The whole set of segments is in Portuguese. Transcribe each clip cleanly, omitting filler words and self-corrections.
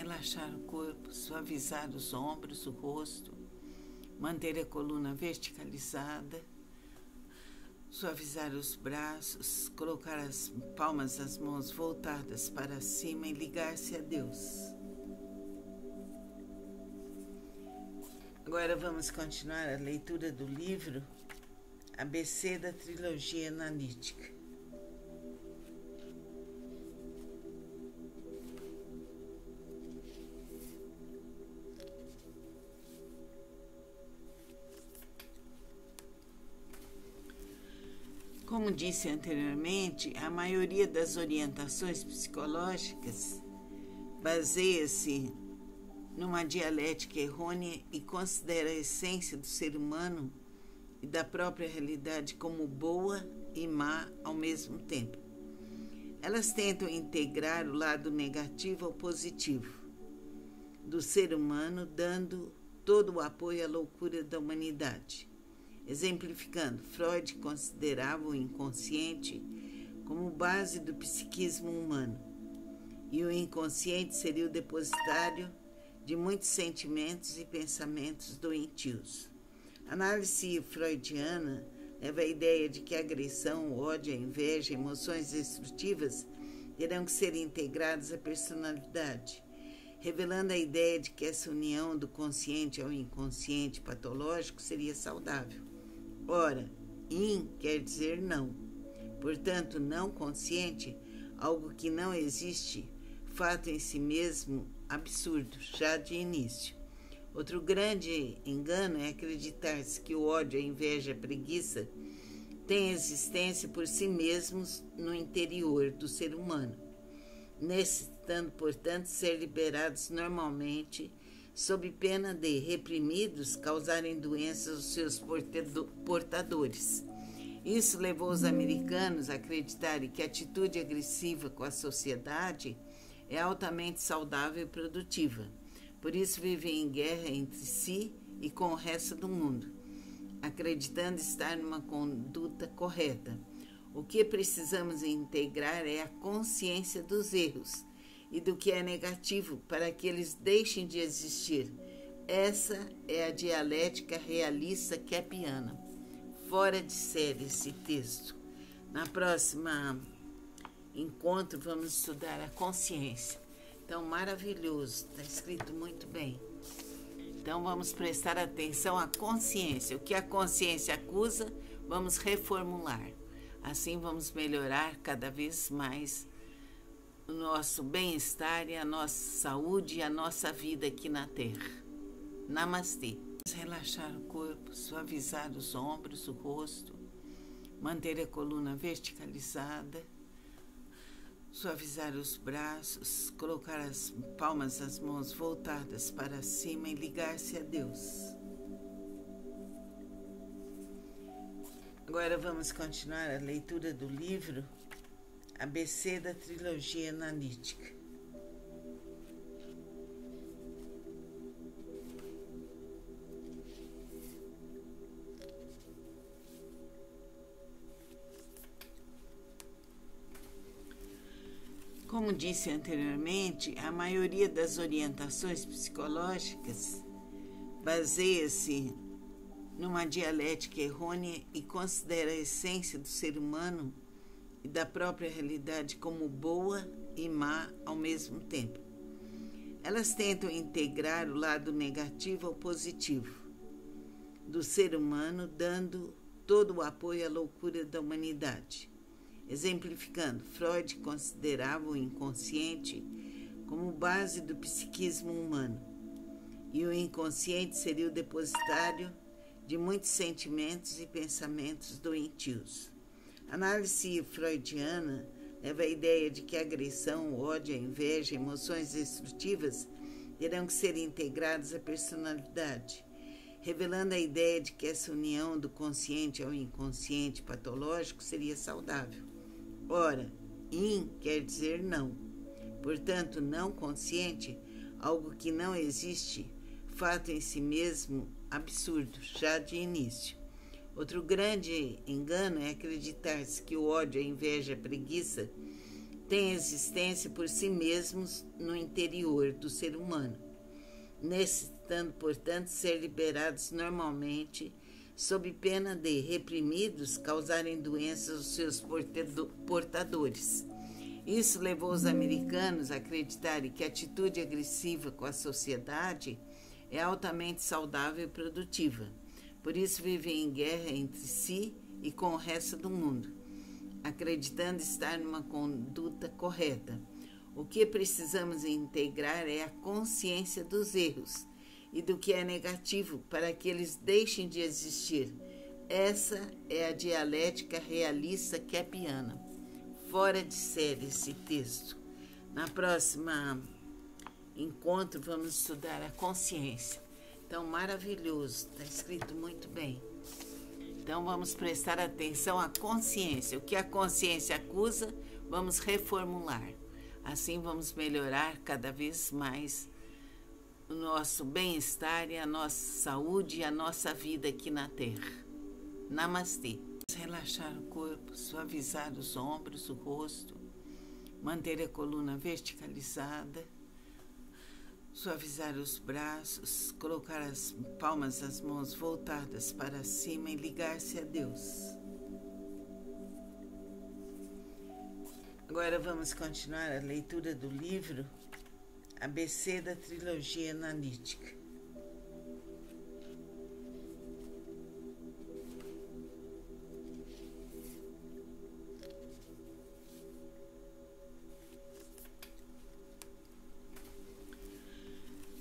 Relaxar o corpo, suavizar os ombros, o rosto, manter a coluna verticalizada, suavizar os braços, colocar as palmas das mãos voltadas para cima e ligar-se a Deus. Agora vamos continuar a leitura do livro ABC da Trilogia Analítica. Como disse anteriormente, a maioria das orientações psicológicas baseia-se numa dialética errônea e considera a essência do ser humano e da própria realidade como boa e má ao mesmo tempo. Elas tentam integrar o lado negativo ao positivo do ser humano, dando todo o apoio à loucura da humanidade. Exemplificando, Freud considerava o inconsciente como base do psiquismo humano, e o inconsciente seria o depositário de muitos sentimentos e pensamentos doentios. A análise freudiana leva à ideia de que a agressão, o ódio, a inveja, emoções destrutivas terão que ser integradas à personalidade, revelando a ideia de que essa união do consciente ao inconsciente patológico seria saudável. Ora, in quer dizer não. Portanto, não consciente, algo que não existe, fato em si mesmo absurdo, já de início. Outro grande engano é acreditar-se que o ódio, a inveja, a preguiça têm existência por si mesmos no interior do ser humano, necessitando, portanto, ser liberados normalmente, sob pena de, reprimidos, causarem doenças aos seus portadores. Isso levou os americanos a acreditarem que a atitude agressiva com a sociedade é altamente saudável e produtiva. Por isso vivem em guerra entre si e com o resto do mundo, acreditando estar numa conduta correta. O que precisamos integrar é a consciência dos erros e do que é negativo para que eles deixem de existir. Essa é a dialética realista kepiana. Fora de série esse texto. Na próxima encontro vamos estudar a consciência. Então, maravilhoso, está escrito muito bem. Então, vamos prestar atenção à consciência. O que a consciência acusa, vamos reformular. Assim, vamos melhorar cada vez mais o nosso bem-estar e a nossa saúde e a nossa vida aqui na Terra. Namastê. Relaxar o corpo, suavizar os ombros, o rosto, manter a coluna verticalizada, suavizar os braços, colocar as palmas das mãos voltadas para cima e ligar-se a Deus. Agora vamos continuar a leitura do livro ABC da Trilogia Analítica. Como disse anteriormente, a maioria das orientações psicológicas baseia-se numa dialética errônea e considera a essência do ser humano e da própria realidade como boa e má ao mesmo tempo. Elas tentam integrar o lado negativo ao positivo do ser humano, dando todo o apoio à loucura da humanidade. Exemplificando, Freud considerava o inconsciente como base do psiquismo humano, e o inconsciente seria o depositário de muitos sentimentos e pensamentos doentios. A análise freudiana leva à ideia de que a agressão, o ódio, a inveja, emoções destrutivas terão que ser integradas à personalidade, revelando a ideia de que essa união do consciente ao inconsciente patológico seria saudável. Ora, in quer dizer não. Portanto, não consciente, algo que não existe, fato em si mesmo absurdo, já de início. Outro grande engano é acreditar-se que o ódio, a inveja, a preguiça têm existência por si mesmos no interior do ser humano, necessitando, portanto, ser liberados normalmente, sob pena de, reprimidos, causarem doenças aos seus portadores. Isso levou os americanos a acreditarem que a atitude agressiva com a sociedade é altamente saudável e produtiva. Por isso vivem em guerra entre si e com o resto do mundo, acreditando estar numa conduta correta. O que precisamos integrar é a consciência dos erros e do que é negativo para que eles deixem de existir. Essa é a dialética realista kepiana. Fora de série esse texto. Na próxima encontro vamos estudar a consciência. Então, maravilhoso, está escrito muito bem. Então, vamos prestar atenção à consciência. O que a consciência acusa, vamos reformular. Assim, vamos melhorar cada vez mais o nosso bem-estar e a nossa saúde e a nossa vida aqui na Terra. Namastê. Relaxar o corpo, suavizar os ombros, o rosto, manter a coluna verticalizada, suavizar os braços, colocar as palmas das mãos voltadas para cima e ligar-se a Deus. Agora vamos continuar a leitura do livro ABC da Trilogia Analítica.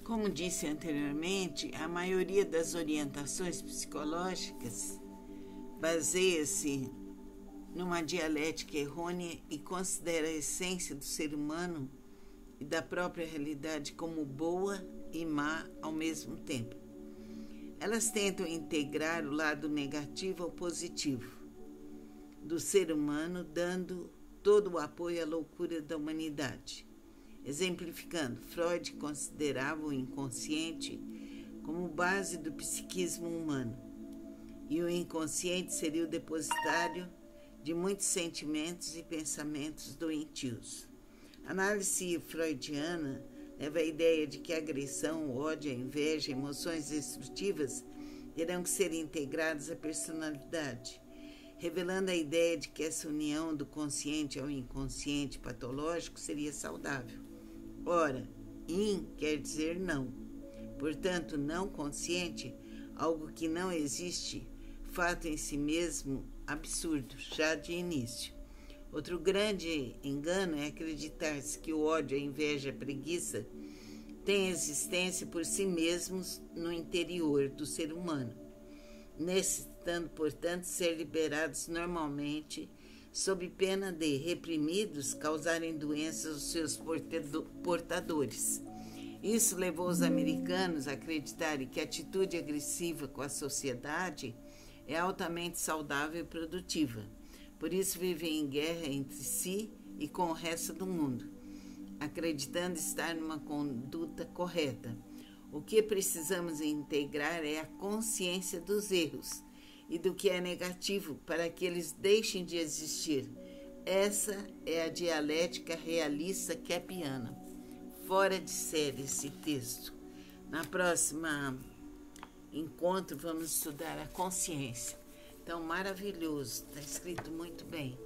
Como disse anteriormente, a maioria das orientações psicológicas baseia-se numa dialética errônea e considera a essência do ser humano e da própria realidade como boa e má ao mesmo tempo. Elas tentam integrar o lado negativo ao positivo do ser humano, dando todo o apoio à loucura da humanidade. Exemplificando, Freud considerava o inconsciente como base do psiquismo humano, e o inconsciente seria o depositário de muitos sentimentos e pensamentos doentios. A análise freudiana leva à ideia de que a agressão, o ódio, a inveja, emoções destrutivas terão que ser integradas à personalidade, revelando a ideia de que essa união do consciente ao inconsciente patológico seria saudável. Ora, in quer dizer não. Portanto, não consciente, algo que não existe, fato em si mesmo absurdo, já de início. Outro grande engano é acreditar-se que o ódio, a inveja, a preguiça têm existência por si mesmos no interior do ser humano, necessitando, portanto, ser liberados normalmente, sob pena de, reprimidos, causarem doenças aos seus portadores. Isso levou os americanos a acreditarem que a atitude agressiva com a sociedade é altamente saudável e produtiva. Por isso vivem em guerra entre si e com o resto do mundo, acreditando estar numa conduta correta. O que precisamos integrar é a consciência dos erros e do que é negativo para que eles deixem de existir. Essa é a dialética realista kepiana. Fora de série esse texto. Na próxima encontro vamos estudar a consciência. Então, maravilhoso, está escrito muito bem.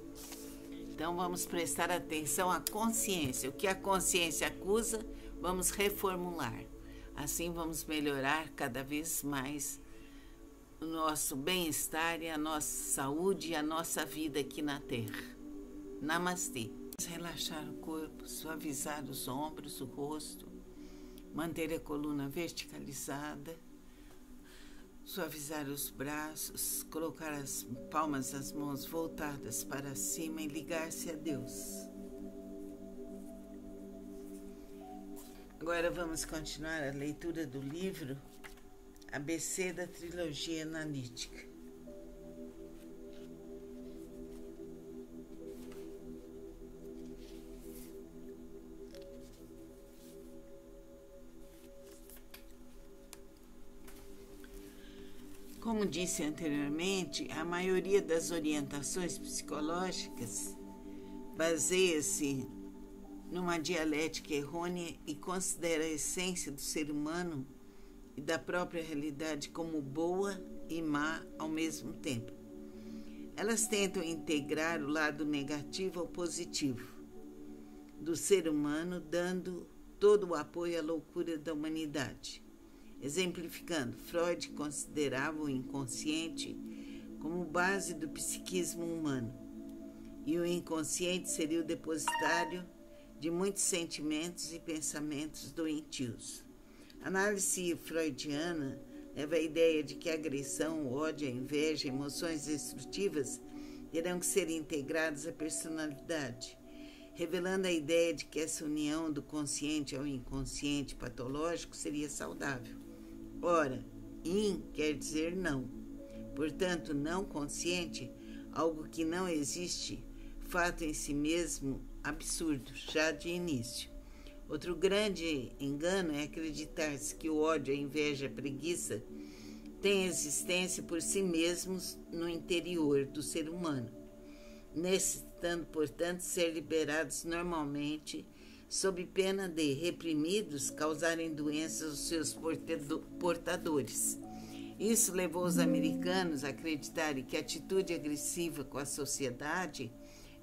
Então, vamos prestar atenção à consciência. O que a consciência acusa, vamos reformular. Assim, vamos melhorar cada vez mais o nosso bem-estar e a nossa saúde e a nossa vida aqui na Terra. Namastê. Relaxar o corpo, suavizar os ombros, o rosto, manter a coluna verticalizada, suavizar os braços, colocar as palmas das mãos voltadas para cima e ligar-se a Deus. Agora vamos continuar a leitura do livro ABC da Trilogia Analítica. Como disse anteriormente, a maioria das orientações psicológicas baseia-se numa dialética errônea e considera a essência do ser humano e da própria realidade como boa e má ao mesmo tempo. Elas tentam integrar o lado negativo ao positivo do ser humano, dando todo o apoio à loucura da humanidade. Exemplificando, Freud considerava o inconsciente como base do psiquismo humano, e o inconsciente seria o depositário de muitos sentimentos e pensamentos doentios. A análise freudiana leva à ideia de que a agressão, o ódio, a inveja, emoções destrutivas terão que ser integradas à personalidade, revelando a ideia de que essa união do consciente ao inconsciente patológico seria saudável. Ora, in quer dizer não. Portanto, não consciente, algo que não existe, fato em si mesmo absurdo, já de início. Outro grande engano é acreditar-se que o ódio, a inveja, a preguiça têm existência por si mesmos no interior do ser humano, necessitando, portanto, ser liberados normalmente, sob pena de, reprimidos, causarem doenças aos seus portadores. Isso levou os americanos a acreditarem que a atitude agressiva com a sociedade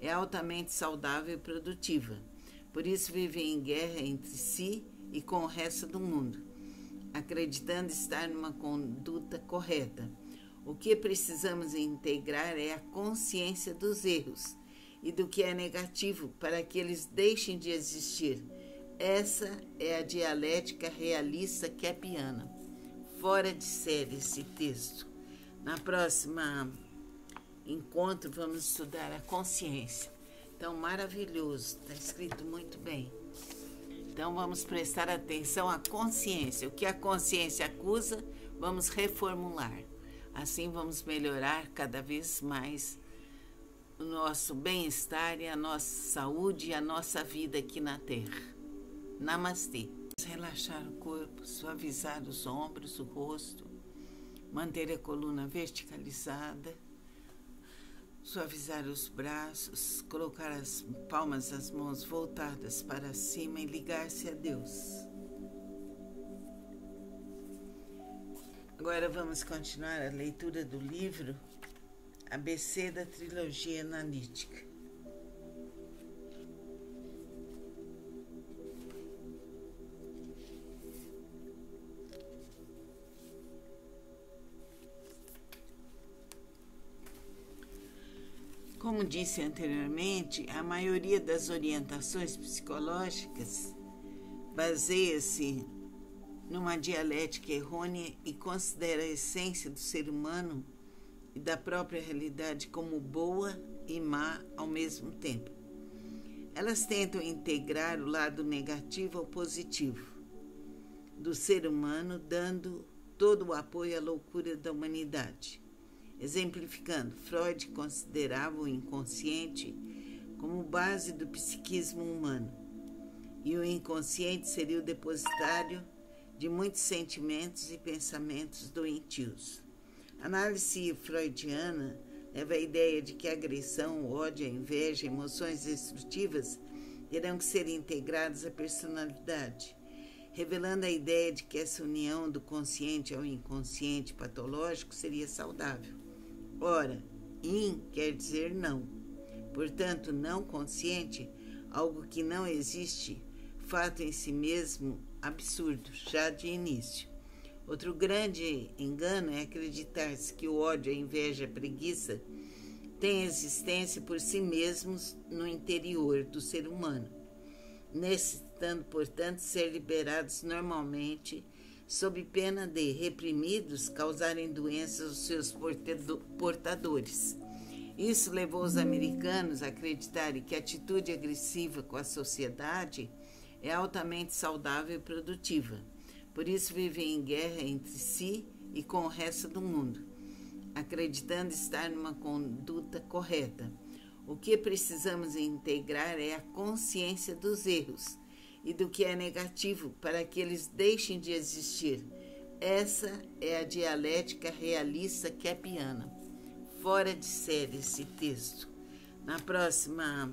é altamente saudável e produtiva. Por isso vivem em guerra entre si e com o resto do mundo, acreditando estar numa conduta correta. O que precisamos integrar é a consciência dos erros e do que é negativo para que eles deixem de existir. Essa é a dialética realista kepiana. Fora de série esse texto. Na próxima encontro vamos estudar a consciência. Então, maravilhoso, está escrito muito bem. Então, vamos prestar atenção à consciência. O que a consciência acusa, vamos reformular. Assim, vamos melhorar cada vez mais o nosso bem-estar e a nossa saúde e a nossa vida aqui na Terra. Namastê. Relaxar o corpo, suavizar os ombros, o rosto, manter a coluna verticalizada, suavizar os braços, colocar as palmas das mãos voltadas para cima e ligar-se a Deus. Agora vamos continuar a leitura do livro ABC da Trilogia Analítica. Como disse anteriormente, a maioria das orientações psicológicas baseia-se numa dialética errônea e considera a essência do ser humano e da própria realidade como boa e má ao mesmo tempo. Elas tentam integrar o lado negativo ao positivo do ser humano, dando todo o apoio à loucura da humanidade. Exemplificando, Freud considerava o inconsciente como base do psiquismo humano, e o inconsciente seria o depositário de muitos sentimentos e pensamentos doentios. A análise freudiana leva à ideia de que a agressão, o ódio, a inveja, emoções destrutivas terão que ser integradas à personalidade, revelando a ideia de que essa união do consciente ao inconsciente patológico seria saudável. Ora, in quer dizer não. Portanto, não consciente, algo que não existe, fato em si mesmo absurdo, já de início. Outro grande engano é acreditar-se que o ódio, a inveja, a preguiça têm existência por si mesmos no interior do ser humano, necessitando, portanto, ser liberados normalmente, sob pena de, reprimidos, causarem doenças aos seus portadores. Isso levou os americanos a acreditarem que a atitude agressiva com a sociedade é altamente saudável e produtiva. Por isso vivem em guerra entre si e com o resto do mundo, acreditando estar numa conduta correta. O que precisamos integrar é a consciência dos erros e do que é negativo para que eles deixem de existir. Essa é a dialética realista kepiana. Fora de série esse texto. Na próxima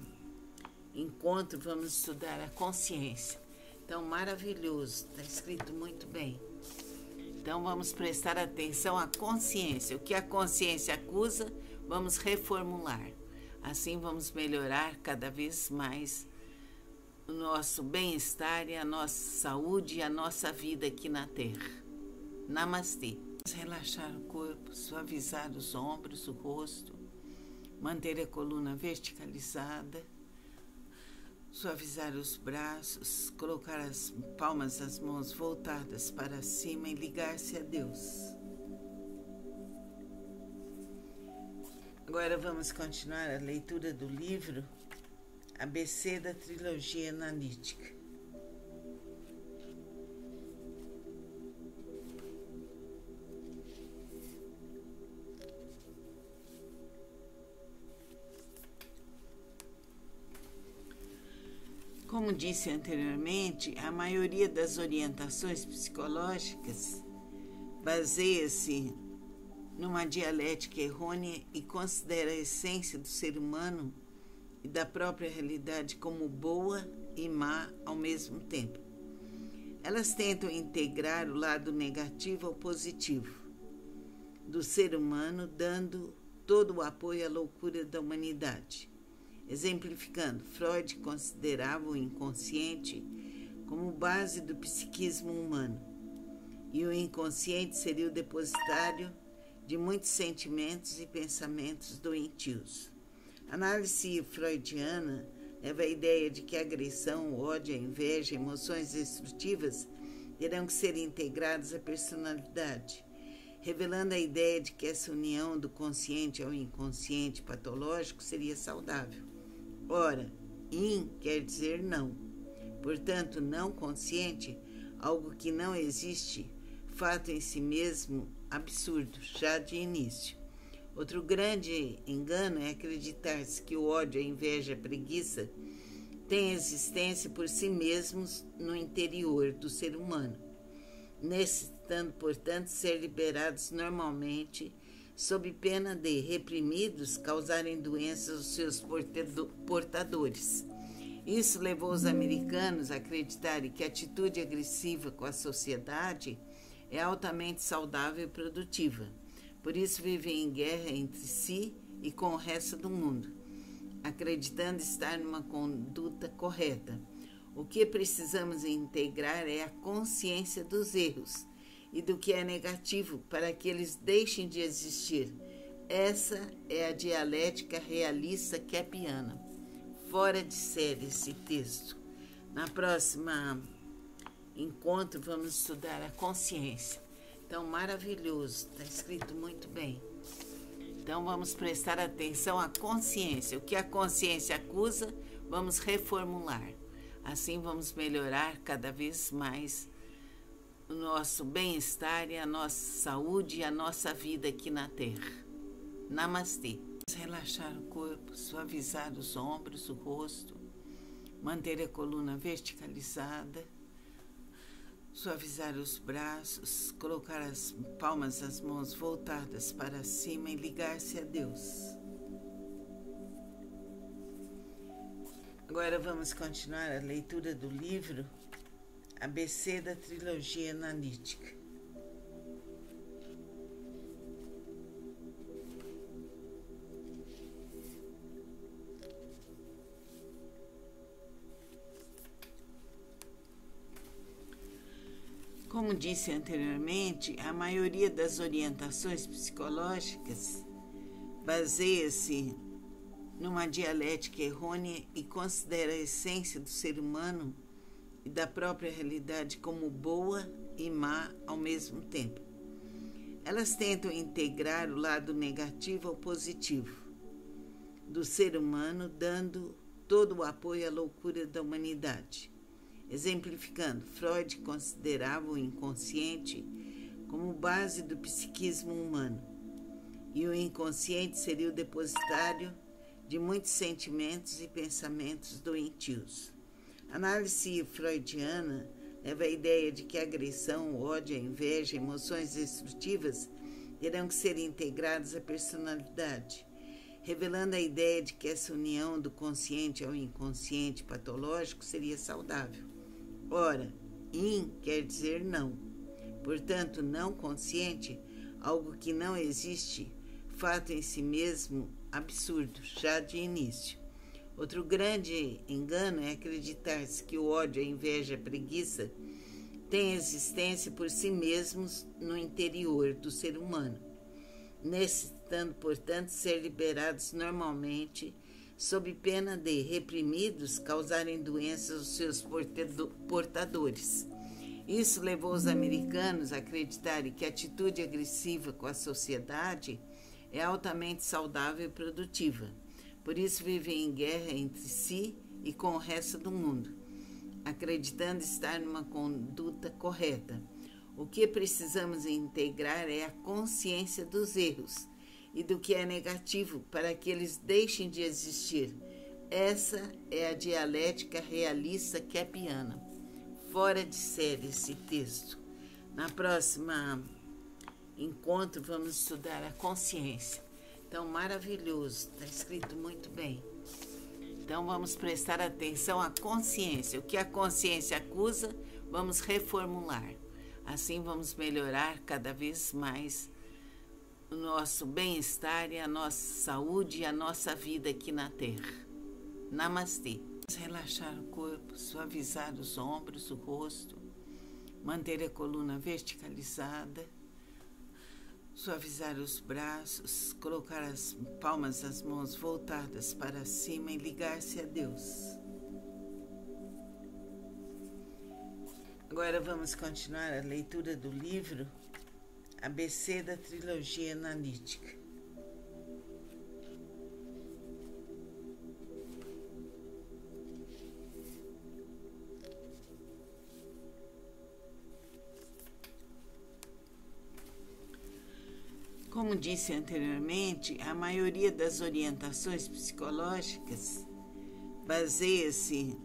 encontro vamos estudar a consciência. Então, maravilhoso, está escrito muito bem. Então, vamos prestar atenção à consciência. O que a consciência acusa, vamos reformular. Assim, vamos melhorar cada vez mais o nosso bem-estar e a nossa saúde e a nossa vida aqui na Terra. Namastê. Relaxar o corpo, suavizar os ombros, o rosto, manter a coluna verticalizada, suavizar os braços, colocar as palmas das mãos voltadas para cima e ligar-se a Deus. Agora vamos continuar a leitura do livro ABC da Trilogia Analítica. Como disse anteriormente, a maioria das orientações psicológicas baseia-se numa dialética errônea e considera a essência do ser humano e da própria realidade como boa e má ao mesmo tempo. Elas tentam integrar o lado negativo ao positivo do ser humano, dando todo o apoio à loucura da humanidade. Exemplificando, Freud considerava o inconsciente como base do psiquismo humano, e o inconsciente seria o depositário de muitos sentimentos e pensamentos doentios. A análise freudiana leva à ideia de que a agressão, o ódio, a inveja, emoções destrutivas terão que ser integradas à personalidade, revelando a ideia de que essa união do consciente ao inconsciente patológico seria saudável. Ora, in quer dizer não. Portanto, não consciente, algo que não existe, fato em si mesmo absurdo, já de início. Outro grande engano é acreditar-se que o ódio, a inveja, a preguiça têm existência por si mesmos no interior do ser humano, necessitando, portanto, ser liberados normalmente, sob pena de, reprimidos, causarem doenças aos seus portadores. Isso levou os americanos a acreditarem que a atitude agressiva com a sociedade é altamente saudável e produtiva. Por isso vivem em guerra entre si e com o resto do mundo, acreditando estar numa conduta correta. O que precisamos integrar é a consciência dos erros e do que é negativo para que eles deixem de existir. Essa é a dialética realista kepiana. Fora de série esse texto. Na próxima encontro vamos estudar a consciência. Então, maravilhoso, está escrito muito bem. Então, vamos prestar atenção à consciência. O que a consciência acusa, vamos reformular. Assim, vamos melhorar cada vez mais o nosso bem-estar e a nossa saúde e a nossa vida aqui na Terra. Namastê. Relaxar o corpo, suavizar os ombros, o rosto, manter a coluna verticalizada, suavizar os braços, colocar as palmas das mãos voltadas para cima e ligar-se a Deus. Agora vamos continuar a leitura do livro ABC da Trilogia Analítica. Como disse anteriormente, a maioria das orientações psicológicas baseia-se numa dialética errônea e considera a essência do ser humano e da própria realidade como boa e má ao mesmo tempo. Elas tentam integrar o lado negativo ao positivo do ser humano, dando todo o apoio à loucura da humanidade. Exemplificando, Freud considerava o inconsciente como base do psiquismo humano, e o inconsciente seria o depositário de muitos sentimentos e pensamentos doentios. A análise freudiana leva à ideia de que a agressão, o ódio, a inveja, emoções destrutivas terão que ser integradas à personalidade, revelando a ideia de que essa união do consciente ao inconsciente patológico seria saudável. Ora, in quer dizer não. Portanto, não consciente, algo que não existe, fato em si mesmo absurdo, já de início. Outro grande engano é acreditar-se que o ódio, a inveja, a preguiça têm existência por si mesmos no interior do ser humano, necessitando, portanto, ser liberados normalmente, sob pena de, reprimidos, causarem doenças aos seus portadores. Isso levou os americanos a acreditarem que a atitude agressiva com a sociedade é altamente saudável e produtiva. Por isso vivem em guerra entre si e com o resto do mundo, acreditando estar numa conduta correta. O que precisamos integrar é a consciência dos erros e do que é negativo para que eles deixem de existir. Essa é a dialética realista kepiana. Fora de série esse texto. Na próxima encontro vamos estudar a consciência. Então, maravilhoso, está escrito muito bem. Então, vamos prestar atenção à consciência. O que a consciência acusa, vamos reformular. Assim, vamos melhorar cada vez mais o nosso bem-estar e a nossa saúde e a nossa vida aqui na Terra. Namastê. Vamos relaxar o corpo, suavizar os ombros, o rosto, manter a coluna verticalizada, suavizar os braços, colocar as palmas das mãos voltadas para cima e ligar-se a Deus. Agora vamos continuar a leitura do livro ABC da Trilogia Analítica. Como disse anteriormente, a maioria das orientações psicológicas baseia-se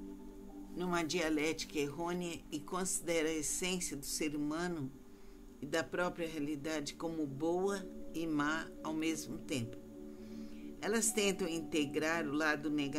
numa dialética errônea e considera a essência do ser humano e da própria realidade como boa e má ao mesmo tempo. Elas tentam integrar o lado negativo